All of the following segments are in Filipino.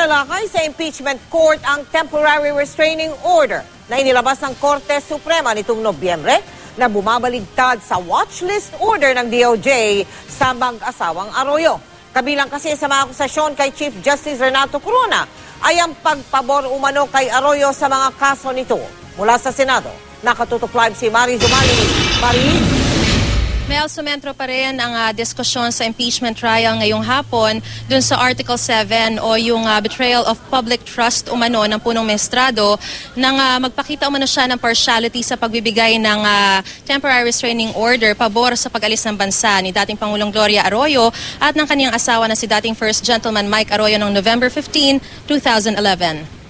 Itinalakay sa impeachment court ang temporary restraining order na inilabas ng Korte Suprema nitong Nobyembre na bumabaligtad sa watchlist order ng DOJ sa mag-asawang Arroyo. Kabilang kasi sa mga akusasyon kay Chief Justice Renato Corona ay ang pagpabor umano kay Arroyo sa mga kaso nito. Mula sa Senado, nakatutok live si Marie Zumali. Marie? Mel, sumentro pa rin ang diskusyon sa impeachment trial ngayong hapon dun sa Article 7 o yung betrayal of public trust umano ng punong maestrado nang magpakita umano siya ng partiality sa pagbibigay ng temporary restraining order pabor sa pag-alis ng bansa ni dating Pangulong Gloria Arroyo at ng kaniyang asawa na si dating First Gentleman Mike Arroyo noong November 15, 2011.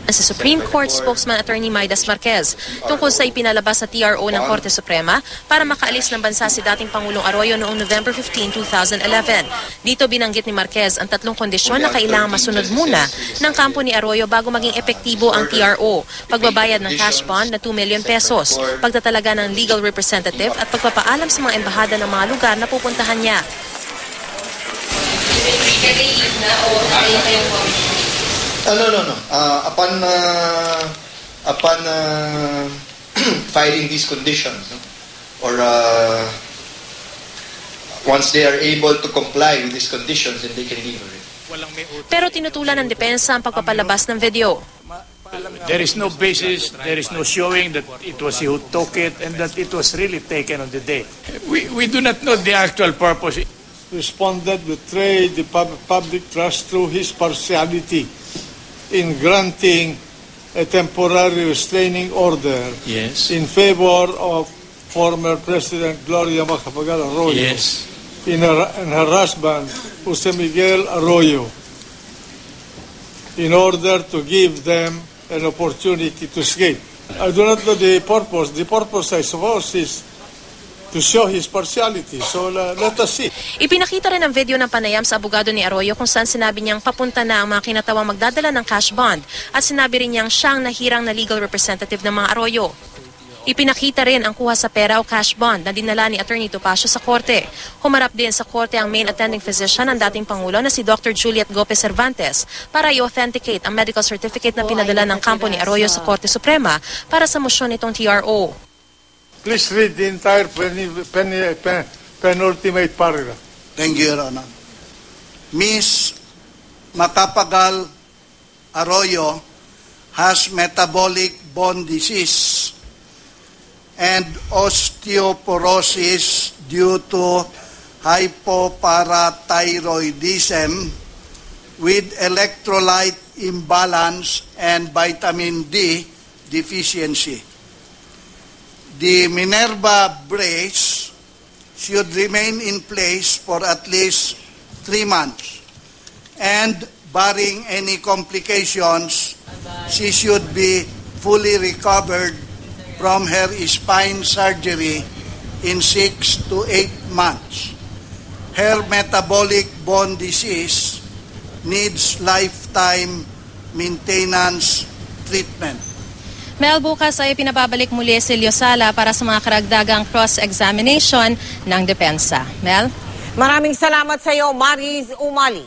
Sa Supreme Court spokesman Attorney Maidas Marquez tungkol sa ipinalabas sa TRO ng Korte Suprema para makaalis ng bansa si dating Pangulong Arroyo noong November 15, 2011. Dito binanggit ni Marquez ang tatlong kondisyon na kailangang masunod muna ng kampo ni Arroyo bago maging epektibo ang TRO. Pagbabayad ng cash bond na 2 million pesos, pagtatalaga ng legal representative at pagpapaalam sa mga embahada ng mga lugar na pupuntahan niya. No. Upon filing these conditions, or once they are able to comply with these conditions, then they can leave. Pero tinutulan ng depensa ang pagpapalabas ng video. There is no basis, there is no showing that it was he who took it and that it was really taken on the day. We do not know the actual purpose. Respondent betrayed the public trust through his partiality in granting a temporary restraining order in favor of former President Gloria Macapagal Arroyo and her husband, Jose Miguel Arroyo, in order to give them an opportunity to escape. I do not know the purpose. The purpose, I suppose, is to show his partiality. So let us see. Ipinakita rin ang video ng panayam sa abogado ni Arroyo kung saan sinabi niyang papunta na ang mga kinatawang magdadala ng cash bond at sinabi rin niyang siyang nahirang na legal representative ng mga Arroyo. Ipinakita rin ang kuha sa pera o cash bond na dinala ni Attorney Topacio sa korte. Humarap din sa korte ang main attending physician ng dating Pangulo na si Dr. Juliet Gopez Cervantes para i-authenticate ang medical certificate na pinadala ng kampo ni Arroyo sa Korte Suprema para sa motion nitong TRO. Please read the entire penultimate paragraph. Thank you, Your Honor. Ms. Macapagal Arroyo has metabolic bone disease and osteoporosis due to hypoparathyroidism with electrolyte imbalance and vitamin D deficiency. The Minerva brace should remain in place for at least 3 months. And barring any complications, she should be fully recovered from her spine surgery in 6 to 8 months. Her metabolic bone disease needs lifetime maintenance treatment. Mel, bukas ay pinababalik muli si Liosala para sa mga karagdagang cross-examination ng depensa. Mel? Maraming salamat sa iyo, Marie Zumali.